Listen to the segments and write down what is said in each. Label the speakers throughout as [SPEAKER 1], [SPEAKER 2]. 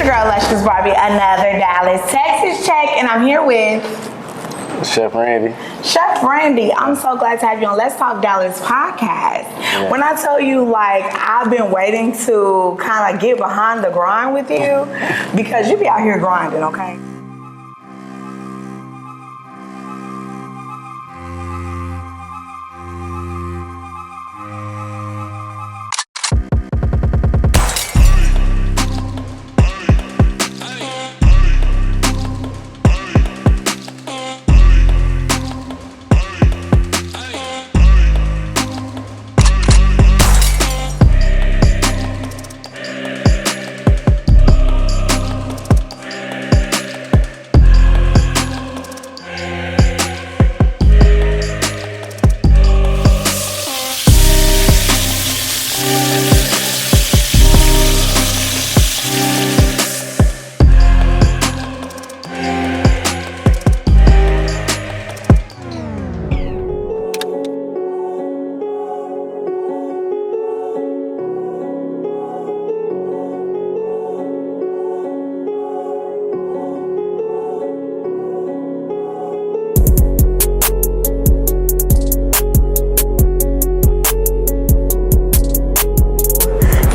[SPEAKER 1] your girl, Luscious Barbie, another Dallas, Texas check, and I'm here with
[SPEAKER 2] Chef Randy.
[SPEAKER 1] Chef Randy. I'm so glad to have you on Let's Talk Dallas podcast. Yeah. When I tell you, like, I've been waiting to kind of get behind the grind with you because you be out here grinding, okay?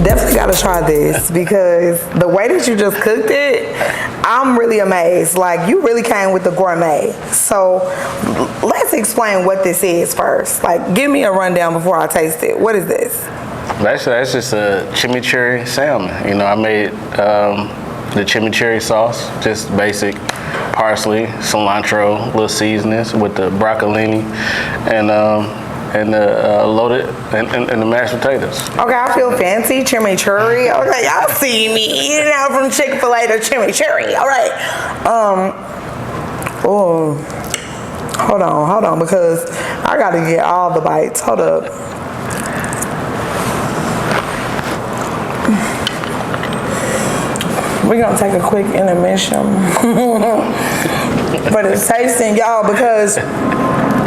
[SPEAKER 1] Definitely gotta try this because the way that you just cooked it, I'm really amazed. Like, you really came with the gourmet. So let's explain what this is first. Like, give me a rundown before I taste it. What is this?
[SPEAKER 2] Actually, that's just a chimichurri salmon. You know, I made the chimichurri sauce, just basic parsley, cilantro, little seasonings with the broccolini and the loaded and the mashed potatoes.
[SPEAKER 1] Okay, I feel fancy, chimichurri. Okay, y'all see me eating out from Chick-fil-A to chimichurri. All right. Oh, hold on, because I gotta get all the bites. Hold up. We're gonna take a quick intermission for the tasting, y'all, because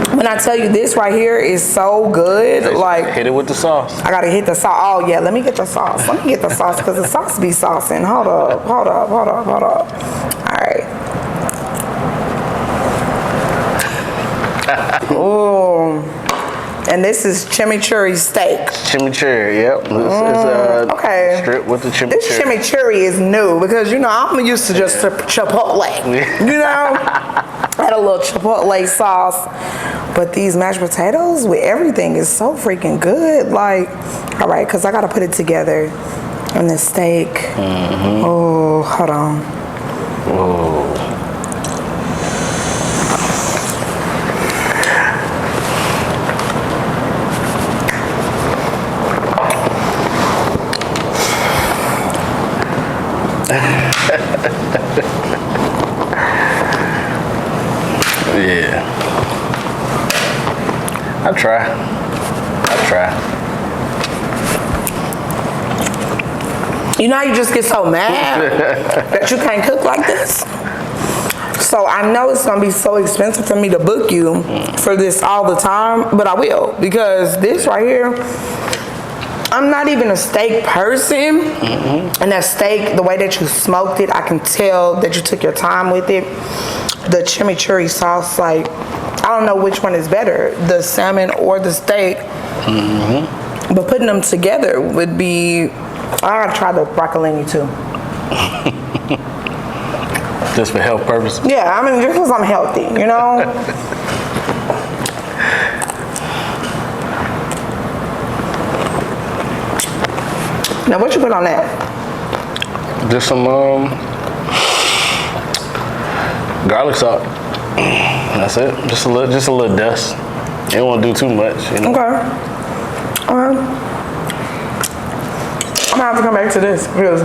[SPEAKER 1] when I tell you this right here is so good, like,
[SPEAKER 2] hit it with the sauce.
[SPEAKER 1] I gotta hit the sauce. Oh yeah, let me get the sauce. Let me get the sauce because the sauce be saucing. Hold up. All right. Ooh. And this is chimichurri steak.
[SPEAKER 2] Chimichurri, yep. It's
[SPEAKER 1] okay.
[SPEAKER 2] Strip with the chimichurri.
[SPEAKER 1] This chimichurri is new because, you know, I'm used to just Chipotle. You know? Had a little Chipotle sauce. But these mashed potatoes with everything is so freaking good. Like, all right, because I got to put it together. And the steak. Mm-hmm. Oh, hold on.
[SPEAKER 2] Oh. Yeah. I'll try.
[SPEAKER 1] You know, you just get so mad that you can't cook like this. So I know it's gonna be so expensive for me to book you for this all the time, but I will, because this right here, I'm not even a steak person, and that steak, the way that you smoked it, I can tell that you took your time with it. The chimichurri sauce, like, I don't know which one is better, the salmon or the steak. But putting them together would be, I gotta try the broccolini too.
[SPEAKER 2] Just for health purposes?
[SPEAKER 1] Yeah, I mean, just because I'm healthy, you know? Now, what you put on that?
[SPEAKER 2] Just some garlic salt. That's it. Just a little dust. You don't want to do too much, you know.
[SPEAKER 1] Okay. I'm gonna have to come back to this because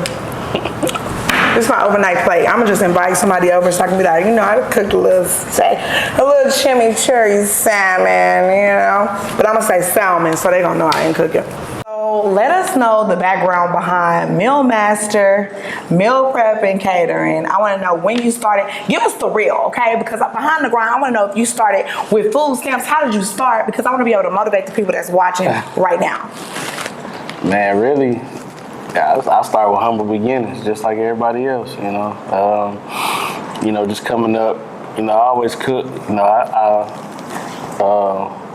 [SPEAKER 1] this is my overnight plate. I'm gonna just invite somebody over so I can be like, you know, I cooked a little chimichurri salmon, you know. But I'm gonna say salmon so they gonna know I ain't cooking. So let us know the background behind Meal Master, meal prep, and catering. I want to know when you started. Give us the real, okay? Because behind the grind, I want to know if you started with food stamps. How did you start? Because I want to be able to motivate the people that's watching right now.
[SPEAKER 2] Man, really, I started with humble beginnings, just like everybody else. Just coming up. I always cook.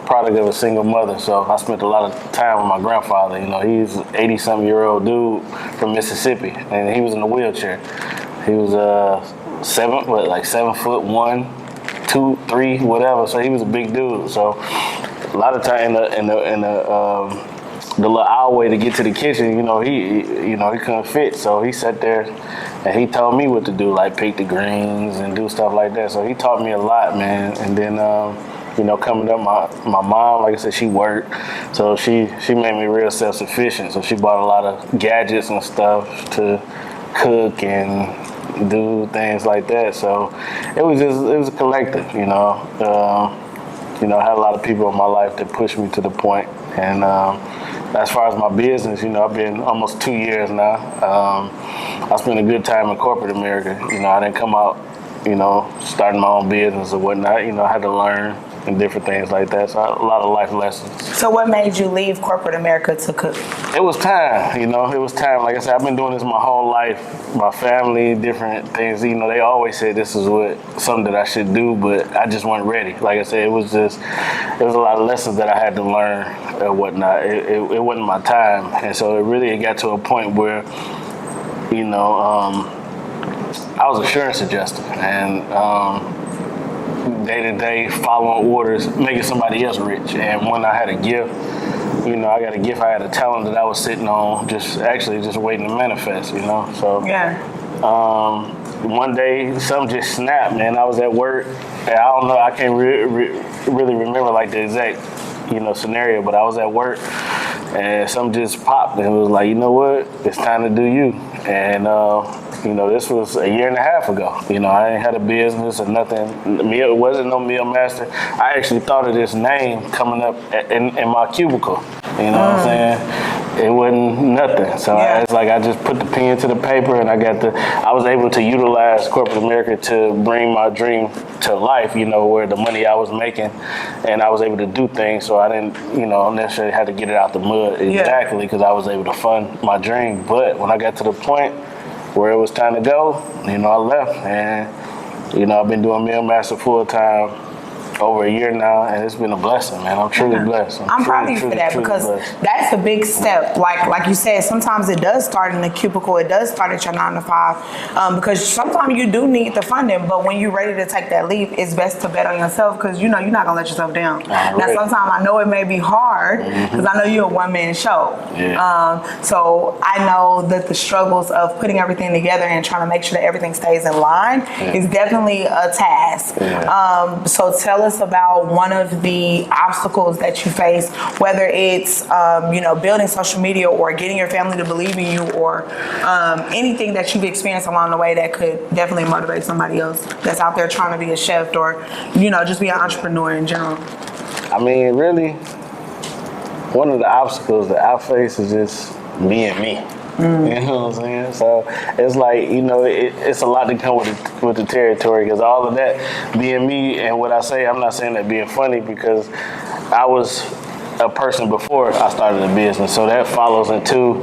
[SPEAKER 2] Product of a single mother, so I spent a lot of time with my grandfather. He's an 80-something-year-old dude from Mississippi, and he was in a wheelchair. He was 7'1", 2, 3, whatever. So he was a big dude. So a lot of time in the little aisleway to get to the kitchen, he couldn't fit. So he sat there and he told me what to do, like pick the greens and do stuff like that. So he taught me a lot, man. And then coming up, my mom, like I said, she worked, so she made me real self-sufficient. So she bought a lot of gadgets and stuff to cook and do things like that. So it was a collective, I had a lot of people in my life that pushed me to the point. And as far as my business, I've been almost 2 years now. I spent a good time in corporate America. I didn't come out, starting my own business or whatnot. I had to learn and different things like that. So a lot of life lessons.
[SPEAKER 1] So what made you leave corporate America to cook?
[SPEAKER 2] It was time, it was time. Like I said, I've been doing this my whole life. My family, different things, they always said this is something that I should do, but I just wasn't ready. Like I said, it was a lot of lessons that I had to learn and whatnot. It wasn't my time. And so it got to a point where, I was an insurance adjuster, and day-to-day following orders, making somebody else rich. And when I had a gift, I got a gift, I had a talent that I was sitting on, just waiting to manifest, So
[SPEAKER 1] yeah.
[SPEAKER 2] One day, something just snapped, man. I was at work, and I don't know, I can't really remember like the exact, scenario, but I was at work, and something just popped, and it was like, you know what, it's time to do you. And this was a year and a half ago. I ain't had a business or nothing. It wasn't no meal master. I actually thought of this name coming up in my cubicle. What I'm saying? It wasn't nothing. So
[SPEAKER 1] yeah.
[SPEAKER 2] It's like I just put the pen to the paper, and I was able to utilize corporate America to bring my dream to life, where the money I was making, and I was able to do things. So I didn't, necessarily have to get it out the mud exactly, because I was able to fund my dream. But when I got to the point where it was time to go, I left, and I've been doing Meal Master full time over a year now, and it's been a blessing, man. I'm truly blessed.
[SPEAKER 1] I'm proud of you for that, because that's a big step. Like you said, sometimes it does start in the cubicle. It does start at your 9 to 5, because sometimes you do need the funding, but when you're ready to take that leap, it's best to bet on yourself, because you're not gonna let yourself down. Now, sometimes I know it may be hard, because I know you're a one-man show.
[SPEAKER 2] Yeah.
[SPEAKER 1] So I know that the struggles of putting everything together and trying to make sure that everything stays in line is definitely a task.
[SPEAKER 2] Yeah.
[SPEAKER 1] So tell us about one of the obstacles that you face, whether it's building social media or getting your family to believe in you, or anything that you've experienced along the way that could definitely motivate somebody else that's out there trying to be a chef, or just be an entrepreneur in general.
[SPEAKER 2] I mean, really, one of the obstacles that I face is just being me. You know what I'm saying? So it's like, it's a lot to come with the territory, because all of that being me, and what I say, I'm not saying that being funny, because I was a person before I started a business, so that follows into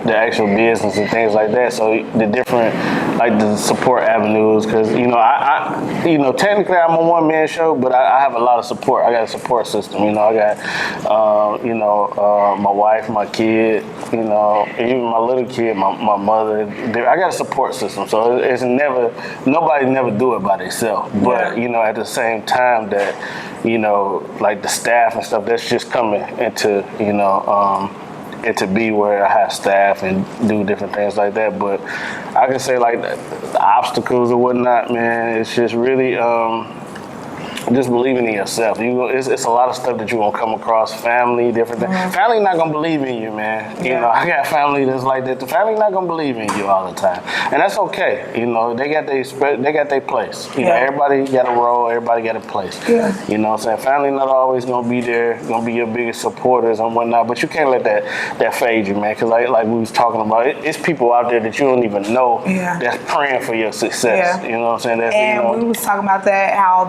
[SPEAKER 2] the actual business and things like that. So the different, like the support avenues, because I technically I'm a one-man show, but I have a lot of support. I got a support system. I got my wife, my kid, even my little kid, my mother. I got a support system, so it's nobody never do it by themselves. But at the same time that like the staff and stuff, that's just coming into into be where I have staff and do different things like that. But I can say like the obstacles or whatnot, man, it's just really just believing in yourself. It's a lot of stuff that you're gonna come across. Family, different things. Family not gonna believe in you, man. I got family that's like that. The family not gonna believe in you all the time, and that's okay. They got their place. Everybody got a role. Everybody got a place.
[SPEAKER 1] Yeah.
[SPEAKER 2] What I'm saying? Family not always gonna be there, gonna be your biggest supporters and whatnot. But you can't let that fade you, man. Because like we was talking about, it's people out there that you don't even know that's praying for your success.
[SPEAKER 1] Yeah.
[SPEAKER 2] You know what I'm saying?
[SPEAKER 1] And we was talking about that, how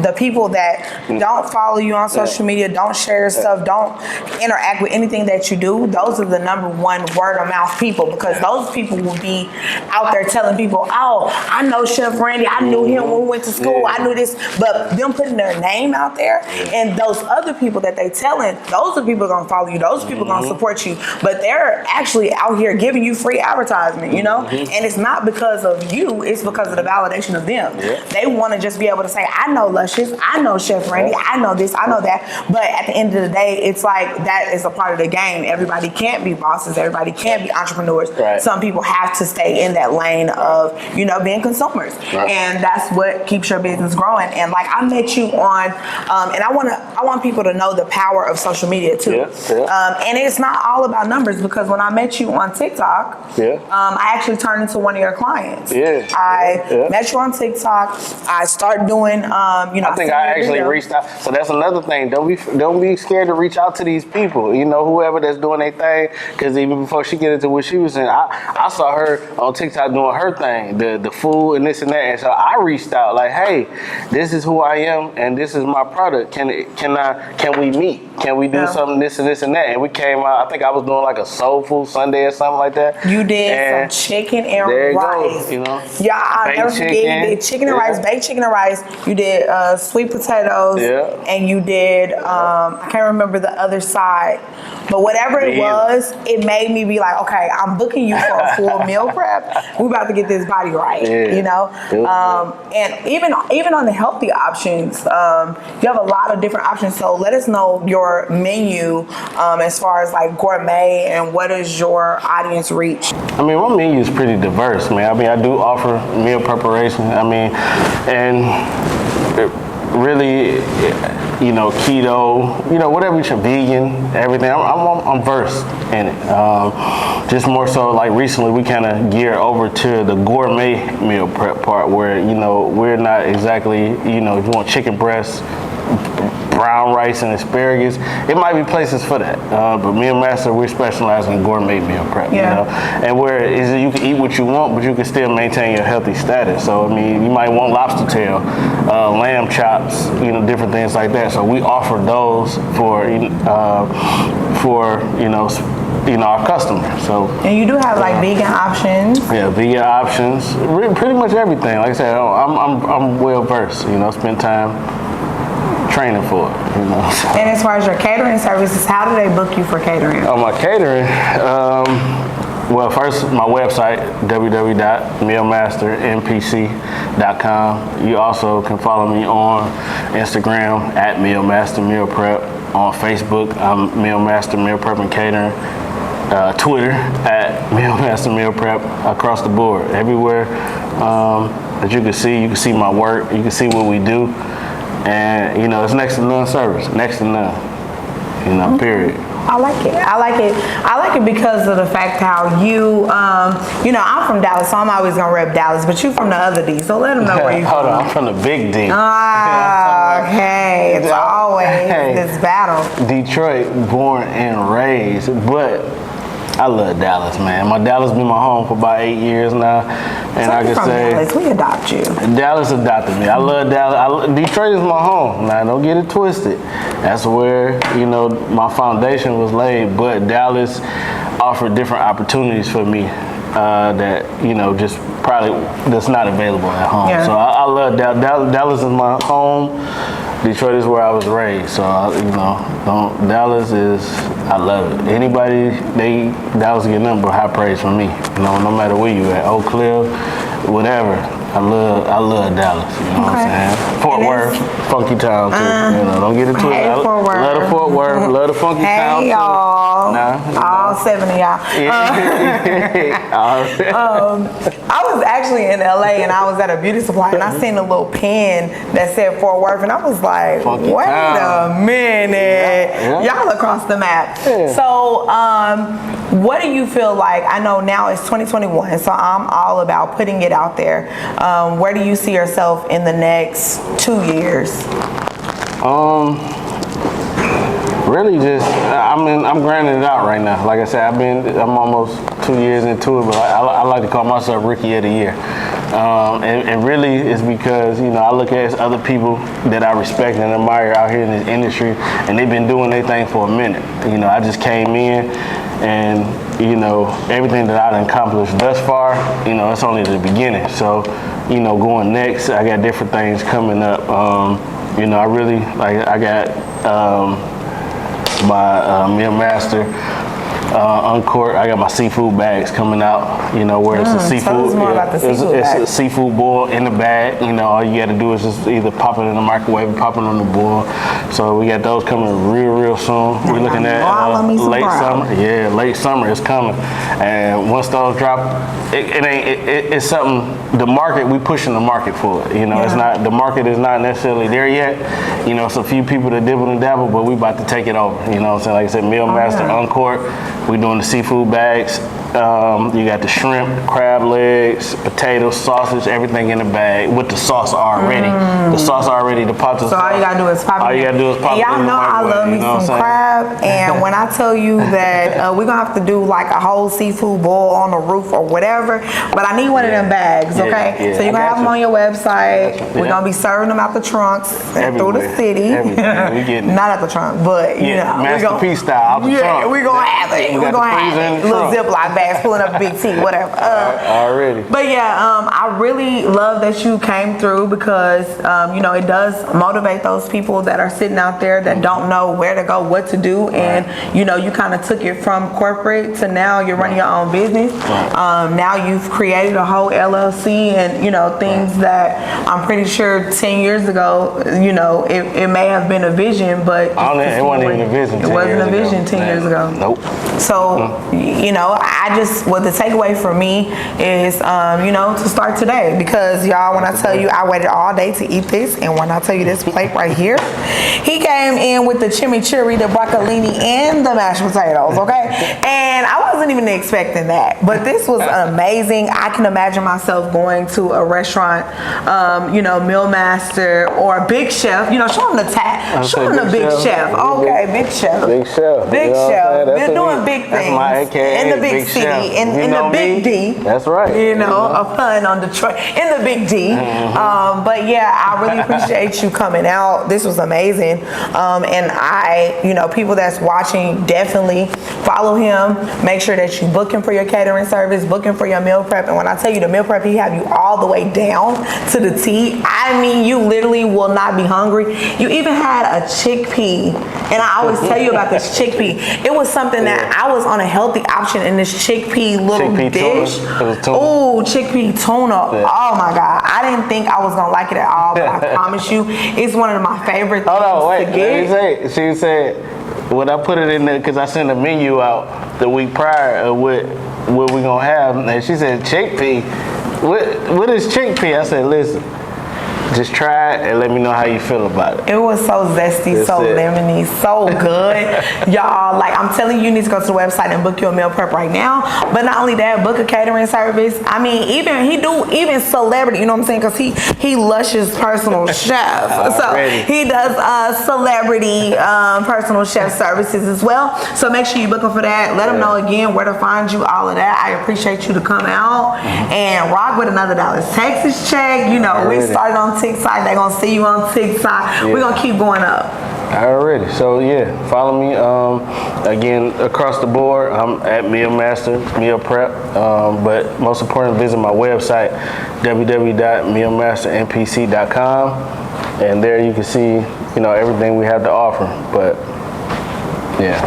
[SPEAKER 1] the people that don't follow you on social media, don't share your stuff, don't interact with anything that you do, those are the #1 word of mouth people, because those people will be out there telling people, oh, I know Chef Randy, I knew him when we went to school, I knew this, but them putting their name out there, and those other people that they telling, those are people gonna follow you, those people gonna support you, but they're actually out here giving you free advertisement, you know, and it's not because of you, it's because of the validation of them. They want to just be able to say, I know Luscious, I know Chef Randy, I know this, I know that, but at the end of the day, it's like that is a part of the game. Everybody can't be bosses, everybody can't be entrepreneurs. Some people have to stay in that lane of, you know, being consumers, and that's what keeps your business growing. And like, I met you on, and I want people to know the power of social media too. And it's not all about numbers, because when I met you on TikTok, I actually turned into one of your clients. I met you on TikTok. I started doing, you know,
[SPEAKER 2] I think I actually reached out. So that's another thing. Don't be scared to reach out to these people. You know, whoever that's doing their thing. Because even before she get into what she was saying, I saw her on TikTok doing her thing, the food and this and that. And so I reached out like, hey, this is who I am and this is my product. Can we meet? Can we do something this and this and that? And we came out. I think I was doing like a soul food Sunday or something like that.
[SPEAKER 1] You did some chicken and rice.
[SPEAKER 2] Go, you know.
[SPEAKER 1] Yeah, I never forget. You did chicken and rice, baked chicken and rice. You did sweet potatoes, and you did I can't remember the other side, but whatever it was, it made me be like, okay, I'm booking you for a full meal prep. We about to get this body right, you know. And even on the healthy options, you have a lot of different options. So let us know your menu as far as like gourmet, and what is your audience reach?
[SPEAKER 2] I mean, my menu is pretty diverse, man. I mean, I do offer meal preparation. I mean, and really, you know, keto, you know, whatever you should, vegan, everything. I'm versed in it. Just more so, like recently, we kind of geared over to the gourmet meal prep part, where, you know, we're not exactly, you know, if you want chicken breasts, brown rice and asparagus, it might be places for that. But me and Master, we specialize in gourmet meal prep, you know, and where is you can eat what you want, but you can still maintain your healthy status. So I mean, you might want lobster tail, lamb chops, you know, different things like that. So we offer those for you know, our customers. So,
[SPEAKER 1] and you do have like vegan options.
[SPEAKER 2] Yeah, vegan options. Pretty much everything. Like I said, I'm well versed. You know, spend time training for it. You know. So.
[SPEAKER 1] And as far as your catering services, how do they book you for catering?
[SPEAKER 2] Oh, my catering. Well, first, my website, www.mealmasternpc.com. You also can follow me on Instagram at Mealmaster Meal Prep. On Facebook, I'm Mealmaster Meal Prep and Catering. Twitter at Mealmaster Meal Prep. Across the board, everywhere that you can see my work. You can see what we do, and you know, it's next to none service, next to none. You know, period.
[SPEAKER 1] I like it. I like it because of the fact how you, you know, I'm from Dallas, so I'm always gonna rep Dallas, but you from the other D, so let them know where you from.
[SPEAKER 2] Hold on, I'm from the big D.
[SPEAKER 1] Okay, it's always this battle.
[SPEAKER 2] Detroit, born and raised, but I love Dallas, man. My Dallas been my home for about 8 years now, and
[SPEAKER 1] so
[SPEAKER 2] I can say
[SPEAKER 1] Dallas, we adopt you.
[SPEAKER 2] Dallas adopted me. I love Dallas. Detroit is my home. Now, don't get it twisted. That's where, you know, my foundation was laid. But Dallas offered different opportunities for me that, you know, just probably that's not available at home. So I love Dallas. Dallas is my home. Detroit is where I was raised, so you know, Dallas is, I love it. Anybody, Dallas get nothing but high praise from me. You know, no matter where you at, Oak Cliff, whatever. I love Dallas. You know what I'm saying? Fort Worth, funky town too. You know, don't get it twisted.
[SPEAKER 1] Hey, Fort Worth.
[SPEAKER 2] Love the Fort Worth, love the funky town too.
[SPEAKER 1] Hey y'all, all 7 of y'all. I was actually in LA and I was at a beauty supply and I seen a little pin that said Fort Worth and I was like,
[SPEAKER 2] funky
[SPEAKER 1] wait
[SPEAKER 2] town.
[SPEAKER 1] a minute, y'all across the map. So, what do you feel like? I know now it's 2021, so I'm all about putting it out there. Where do you see yourself in the next 2 years?
[SPEAKER 2] Really just, I'm grinding it out right now. Like I said, I'm almost 2 years into it, but I like to call myself Rookie of the Year. And really it's because, you know, I look at other people that I respect and admire out here in this industry, and they've been doing their thing for a minute. You know, I just came in, and, you know, everything that I've accomplished thus far, you know, it's only the beginning. So, you know, going next, I got different things coming up. You know, I really, like, I got my Meal Master Uncork. I got my seafood bags coming out, you know, where it's a seafood.
[SPEAKER 1] Tell us more about the seafood
[SPEAKER 2] it's
[SPEAKER 1] bag.
[SPEAKER 2] a seafood boil in the bag. You know, all you got to do is just either pop it in the microwave or pop it on the boil. So we got those coming real soon. We're looking at late summer. Yeah, late summer is coming. And once those drop, it's something, the market, we pushing the market for it. You know, it's not, the market is not necessarily there yet. You know, it's a few people that dibble and dabble, but we about to take it over. You know what I'm saying? Like I said, Meal Master Uncork. We're doing the seafood bags. You got the shrimp, crab legs, potatoes, sausage, everything in the bag with the sauce already. The sauce already deposited.
[SPEAKER 1] So all you gotta do is pop it.
[SPEAKER 2] All you gotta do is pop it in the
[SPEAKER 1] Y'all know I
[SPEAKER 2] microwave,
[SPEAKER 1] love me
[SPEAKER 2] you know
[SPEAKER 1] some
[SPEAKER 2] what I'm
[SPEAKER 1] crab, and when I tell you that we're gonna have to do like a whole seafood boil on the roof or whatever, but I need one of them bags, okay? So you're gonna have them on your website. We're gonna be serving them out the trunks and through the city.
[SPEAKER 2] Everything. We getting
[SPEAKER 1] Not at the trunk, but you know,
[SPEAKER 2] masterpiece style out the trunk.
[SPEAKER 1] we're gonna have it. We're gonna have it. Little Ziploc bags pulling up big T, whatever.
[SPEAKER 2] Already.
[SPEAKER 1] But yeah, I really love that you came through because you know, it does motivate those people that are sitting out there that don't know where to go, what to do, and you know, you kind of took it from corporate to now you're running your own business. Now you've created a whole LLC, and you know, things that I'm pretty sure 10 years ago, you know, it may have been a vision, but
[SPEAKER 2] it wasn't even a vision.
[SPEAKER 1] It wasn't a vision 10 years ago.
[SPEAKER 2] Nope.
[SPEAKER 1] So, you know, what the takeaway for me is, you know, to start today, because y'all, when I tell you I waited all day to eat this, and when I tell you this plate right here, he came in with the chimichurri, the broccolini, and the mashed potatoes, okay? And I wasn't even expecting that, but this was amazing. I can imagine myself going to a restaurant, you know, Meal Master or Big Chef, you know, show them the tag, show them the Big Chef. Okay, Big Chef.
[SPEAKER 2] Big Chef.
[SPEAKER 1] Big Chef. They're doing big things.
[SPEAKER 2] That's my AKA.
[SPEAKER 1] In the big city, in the big D.
[SPEAKER 2] That's right.
[SPEAKER 1] You know, a pun on Detroit. In the big D. But yeah, I really appreciate you coming out. This was amazing. And you know, people that's watching, definitely follow him. Make sure that you book him for your catering service, book him for your meal prep. And when I tell you the meal prep, he have you all the way down to the T. I mean, you literally will not be hungry. You even had a chickpea. And I always tell you about this chickpea. It was something that I was on a healthy option in this chickpea little dish. Oh, chickpea tuna. Oh my God. I didn't think I was gonna like it at all, but I promise you, it's one of my favorite things to get.
[SPEAKER 2] She said, when I put it in there, because I sent a menu out the week prior of what we gonna have, and she said, chickpea. What is chickpea? I said, listen, just try it and let me know how you feel about it.
[SPEAKER 1] It was so zesty, so lemony, so good. Y'all, like, I'm telling you, you need to go to the website and book your meal prep right now. But not only that, book a catering service. I mean, even celebrity, you know what I'm saying? Because he Lush's personal chef. So he does celebrity personal chef services as well. So make sure you book him for that. Let him know again where to find you, all of that. I appreciate you to come out and rock with another Dallas, Texas check. You know, we started on TikTok. They're gonna see you on TikTok. We're gonna keep going up.
[SPEAKER 2] Already. So yeah, follow me again across the board. I'm at Meal Master, Meal Prep. But most important, visit my website, www.mealmasternpc.com, and there you can see, you know, everything we have to offer. But yeah.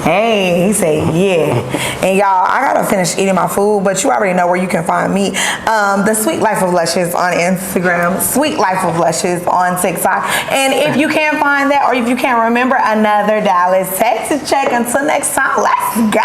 [SPEAKER 1] Hey, he said, yeah. And y'all, I gotta finish eating my food, but you already know where you can find me. The Sweet Life of Luscious on Instagram, Sweet Life of Luscious on TikTok. And if you can't find that, or if you can't remember, another Dallas, Texas check. Until next time, let's go.